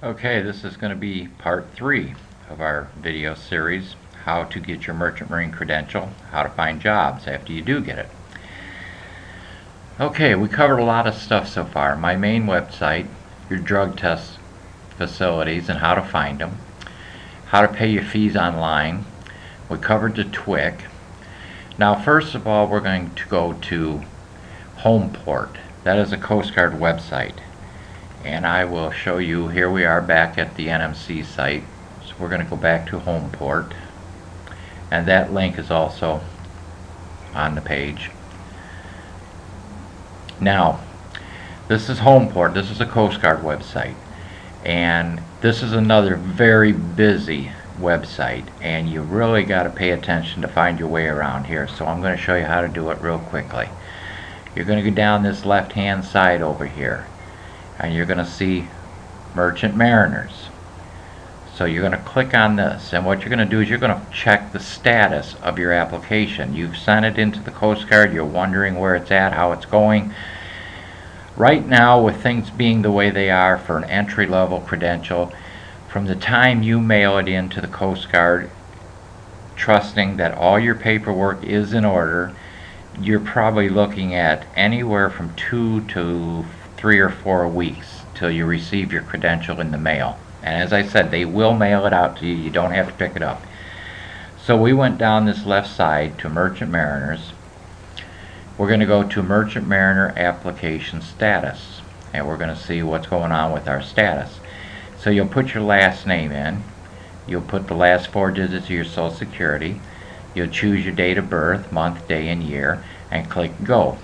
Okay, this is going to be part 3 of our video series, how to get your Merchant Marine credential, how to find jobs after you do get it. Okay, we covered a lot of stuff so far. My main website, your drug test facilities and how to find them, how to pay your fees online. We covered the TWIC. Now first of all, we're going to go to Homeport. That is a Coast Guard website. And I will show you, here we are back at the NMC site. So we're going to go back to Homeport. And that link is also on the page. Now, this is Homeport. This is a Coast Guard website. And this is another very busy website. And you really got to pay attention to find your way around here. So I'm going to show you how to do it real quickly. You're going to go down this left-hand side over here. And you're going to see Merchant Mariners. So you're going to click on this, and what you're going to do is you're going to check the status of your application. You've sent it into the Coast Guard, you're wondering where it's at, how it's going. Right now, with things being the way they are for an entry-level credential, from the time you mail it into the Coast Guard, trusting that all your paperwork is in order, you're probably looking at anywhere from 2 to 3 or 4 weeks till you receive your credential in the mail. And as I said, they will mail it out to you. You don't have to pick it up. So we went down this left side to Merchant Mariners. We're going to go to Merchant Mariner application status, and we're going to see what's going on with our status. So you'll put your last name in. You'll put the last 4 digits of your Social Security. You'll choose your date of birth, month, day, and year, and click Go.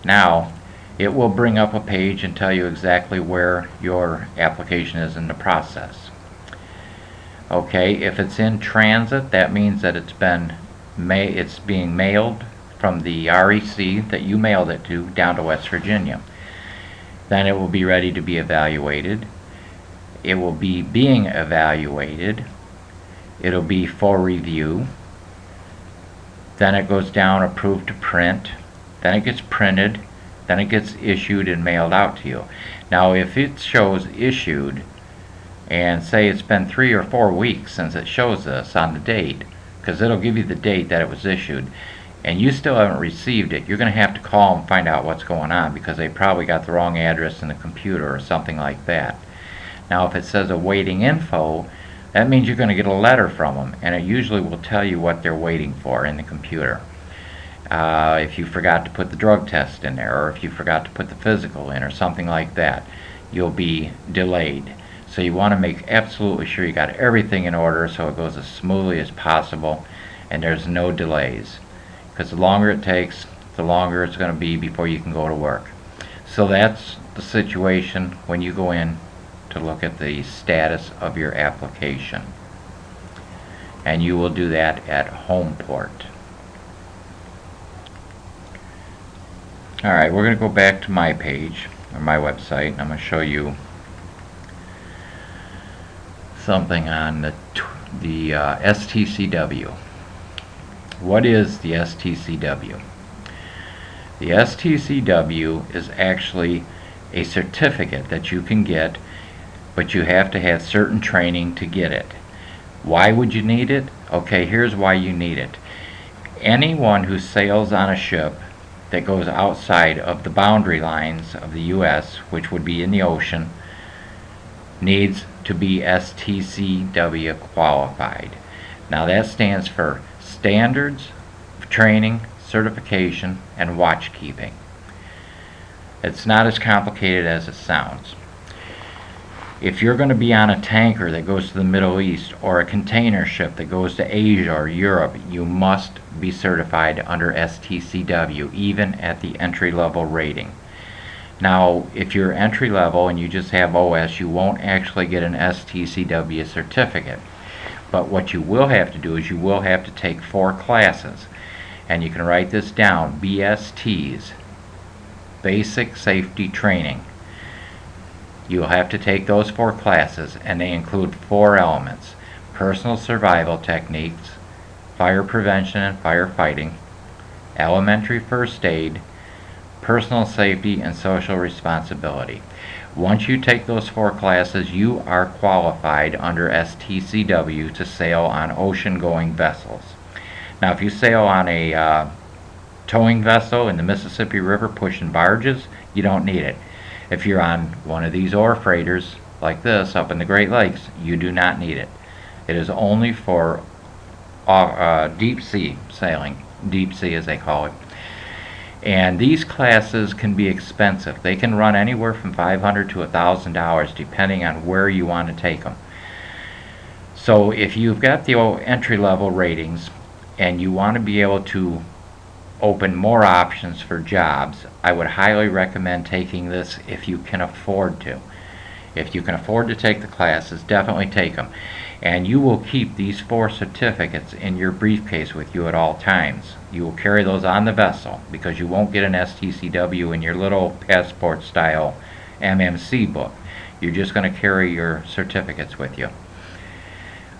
Now, it will bring up a page and tell you exactly where your application is in the process. Okay, if it's in transit, that means that it's being mailed from the REC that you mailed it to down to West Virginia. Then it will be ready to be evaluated. It will be being evaluated. It'll be for review. Then it goes down, approved to print. Then it gets printed. Then it gets issued and mailed out to you. Now if it shows issued, and say it's been 3 or 4 weeks since it shows this on the date, because it'll give you the date that it was issued, and you still haven't received it, you're going to have to call and find out what's going on, because they probably got the wrong address in the computer or something like that. Now if it says awaiting info, that means you're going to get a letter from them, and it usually will tell you what they're waiting for in the computer. If you forgot to put the drug test in there, or if you forgot to put the physical in, or something like that, you'll be delayed. So you want to make absolutely sure you got everything in order so it goes as smoothly as possible and there's no delays. Because the longer it takes, the longer it's going to be before you can go to work. So that's the situation when you go in to look at the status of your application. And you will do that at Homeport. Alright, we're going to go back to my page, or my website, and I'm going to show you something on the STCW. What is the STCW? The STCW is actually a certificate that you can get, but you have to have certain training to get it. Why would you need it? Okay, here's why you need it. Anyone who sails on a ship that goes outside of the boundary lines of the U.S., which would be in the ocean, needs to be STCW qualified. Now that stands for Standards of Training, Certification, and Watchkeeping. It's not as complicated as it sounds. If you're going to be on a tanker that goes to the Middle East, or a container ship that goes to Asia or Europe, you must be certified under STCW, even at the entry-level rating. Now, if you're entry-level and you just have OS, you won't actually get an STCW certificate. But what you will have to do is you will have to take 4 classes. And you can write this down, BSTs, Basic Safety Training. You'll have to take those 4 classes, and they include 4 elements: personal survival techniques, fire prevention and firefighting, elementary first aid, personal safety, and social responsibility. Once you take those 4 classes, you are qualified under STCW to sail on ocean-going vessels. Now, if you sail on a towing vessel in the Mississippi River pushing barges, you don't need it. If you're on one of these ore freighters like this up in the Great Lakes, you do not need it. It is only for deep sea sailing, deep sea as they call it. And these classes can be expensive. They can run anywhere from $500 to $1,000 depending on where you want to take them. So if you've got the entry-level ratings and you want to be able to open more options for jobs, I would highly recommend taking this if you can afford to. If you can afford to take the classes, definitely take them. And you will keep these 4 certificates in your briefcase with you at all times. You will carry those on the vessel because you won't get an STCW in your little passport style MMC book. You're just going to carry your certificates with you.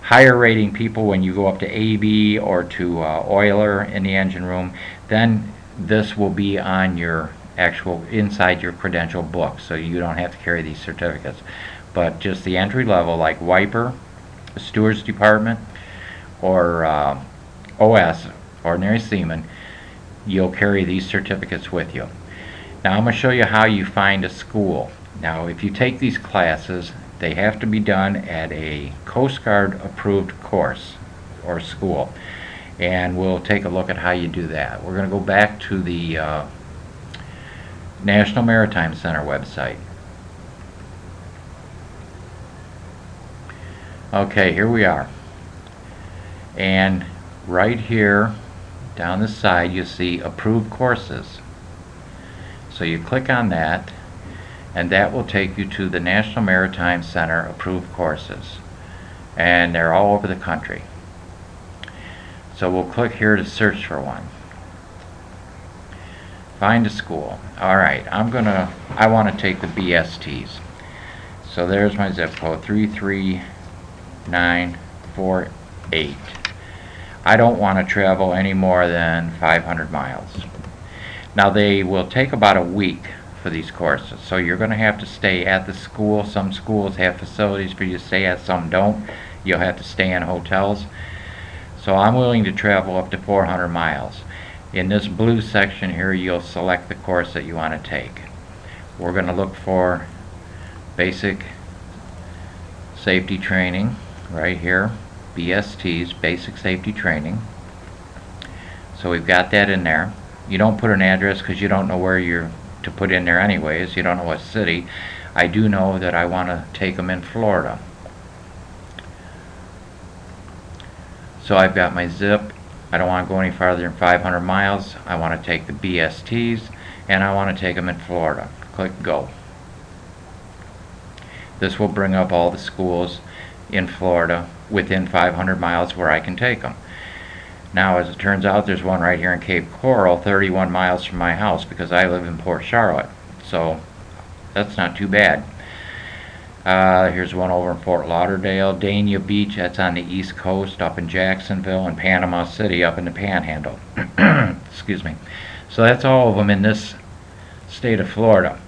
Higher rating people, when you go up to AB or to oiler in the engine room, then this will be on your actual inside your credential book, so you don't have to carry these certificates. But just the entry level, like wiper, steward's department, or OS, ordinary seaman, you'll carry these certificates with you. Now I'm going to show you how you find a school. Now if you take these classes, they have to be done at a Coast Guard approved course or school, and we'll take a look at how you do that. We're going to go back to the National Maritime Center website. Okay, here we are, and right here down the side you see approved courses. So you click on that, and that will take you to the National Maritime Center approved courses, and they're all over the country. So we'll click here to search for one. Find a school. Alright, I want to take the BSTs. So there's my zip code, 33948. I don't want to travel any more than 500 miles. Now they will take about a week for these courses, so you're going to have to stay at the school. Some schools have facilities for you to stay at, some don't. You'll have to stay in hotels. So I'm willing to travel up to 400 miles. In this blue section here, you'll select the course that you want to take. We're going to look for basic safety training right here, BSTs, basic safety training. So we've got that in there. You don't put an address because you don't know where you're to put in there anyways. You don't know what city. I do know that I want to take them in Florida. So I've got my zip. I don't want to go any farther than 500 miles. I want to take the BSTs, and I want to take them in Florida. Click go. This will bring up all the schools in Florida within 500 miles where I can take them. Now, as it turns out, there's one right here in Cape Coral, 31 miles from my house, because I live in Port Charlotte. So that's not too bad. Here's one over in Fort Lauderdale, Dania Beach, that's on the East Coast, up in Jacksonville, and Panama City up in the Panhandle. Excuse me. So that's all of them in this state of Florida.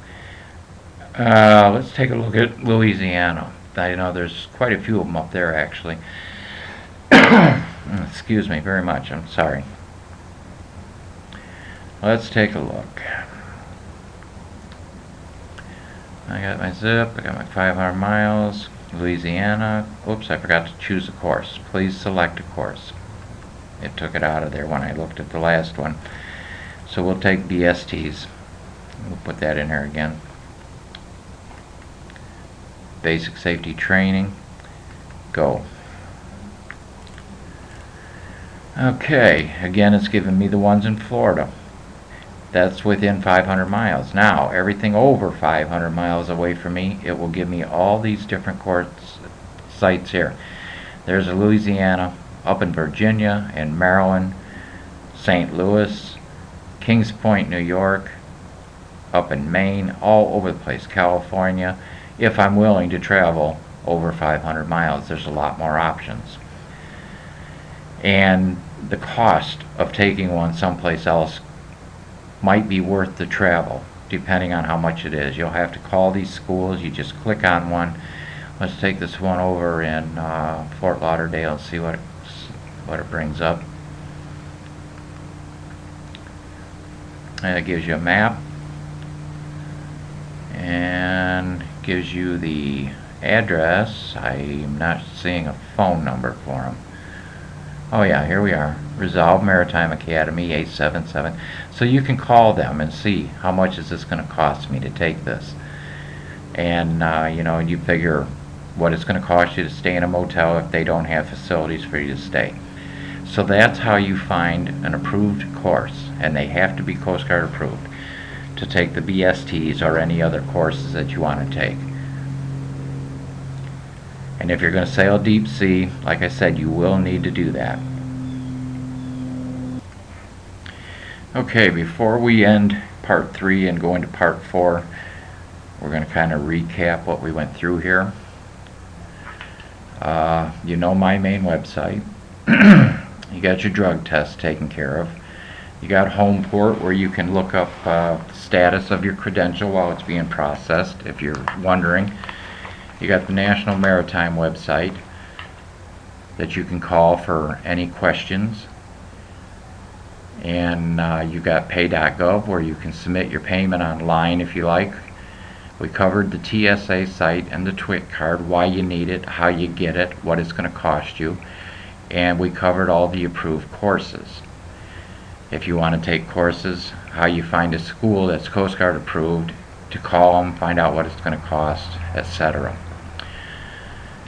Let's take a look at Louisiana. I know there's quite a few of them up there, actually. Excuse me very much, I'm sorry. Let's take a look. I got my zip, I got my 500 miles, Louisiana. Oops, I forgot to choose a course. Please select a course. It took it out of there when I looked at the last one. So we'll take BSTs. We'll put that in here again. Basic safety training. Go. Okay, again it's giving me the ones in Florida. That's within 500 miles. Now, everything over 500 miles away from me, it will give me all these different course sites here. There's a Louisiana, up in Virginia and Maryland, St. Louis, Kings Point, New York, up in Maine, all over the place, California. If I'm willing to travel over 500 miles, there's a lot more options. And the cost of taking one someplace else might be worth the travel. depending on how much it is. You'll have to call these schools. You just click on one. Let's take this one over in Fort Lauderdale and see what it brings up. And it gives you a map and gives you the address. I'm not seeing a phone number for them. Oh yeah, here we are. Resolve Maritime Academy 877. So you can call them and see how much is this going to cost me to take this. And you know, you figure what it's going to cost you to stay in a motel if they don't have facilities for you to stay. So that's how you find an approved course, and they have to be Coast Guard approved to take the BSTs or any other courses that you want to take. And if you're going to sail deep sea, like I said, you will need to do that. Okay, before we end part 3 and go into part 4, we're going to kind of recap what we went through here. You know my main website. You got your drug test taken care of. You got Homeport, where you can look up the status of your credential while it's being processed, if you're wondering. You got the National Maritime website that you can call for any questions. And you got pay.gov, where you can submit your payment online if you like. We covered the TSA site and the TWIC card, why you need it, how you get it, what it's going to cost you. And we covered all the approved courses. If you want to take courses, how you find a school that's Coast Guard approved, to call them, find out what it's going to cost, etc.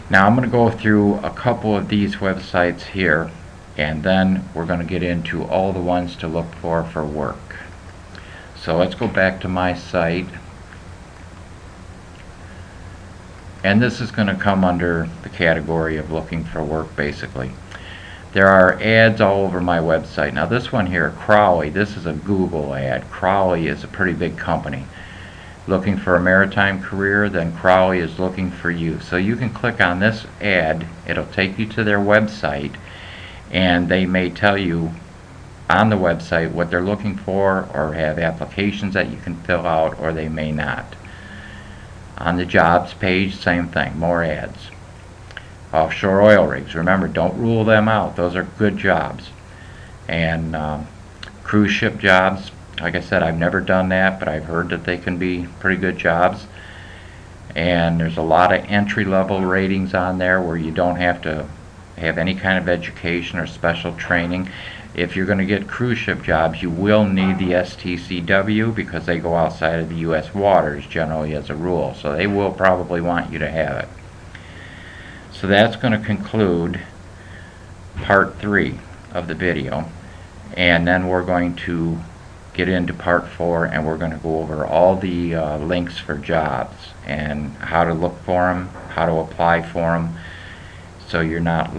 Now I'm going to go through a couple of these websites here, and then we're going to get into all the ones to look for work. So let's go back to my site. And this is going to come under the category of looking for work, basically. There are ads all over my website. Now this one here, Crowley, this is a Google ad. Crowley is a pretty big company. Looking for a maritime career, then Crowley is looking for you. So you can click on this ad, it'll take you to their website, and they may tell you on the website what they're looking for, or have applications that you can fill out, or they may not. On the jobs page, same thing, more ads. Offshore oil rigs, remember, don't rule them out. Those are good jobs. And cruise ship jobs, like I said, I've never done that, but I've heard that they can be pretty good jobs. And there's a lot of entry-level ratings on there where you don't have to have any kind of education or special training. If you're going to get cruise ship jobs, you will need the STCW, because they go outside of the U.S. waters generally as a rule. So they will probably want you to have it. So that's going to conclude part 3 of the video. And then we're going to get into part 4, and we're going to go over all the links for jobs and how to look for them, how to apply for them, so you're not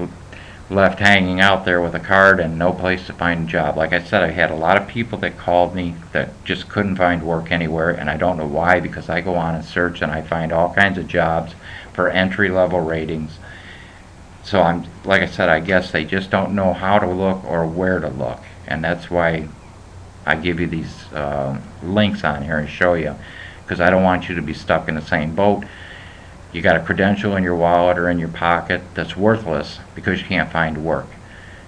left hanging out there with a card and no place to find a job. Like I said, I had a lot of people that called me that just couldn't find work anywhere, and I don't know why, because I go on and search and I find all kinds of jobs for entry-level ratings. So like I said, I guess they just don't know how to look or where to look, and that's why I give you these links on here and show you, because I don't want you to be stuck in the same boat. You got a credential in your wallet or in your pocket that's worthless because you can't find work.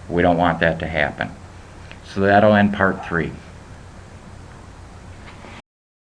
We don't want that to happen. So that'll end part 3.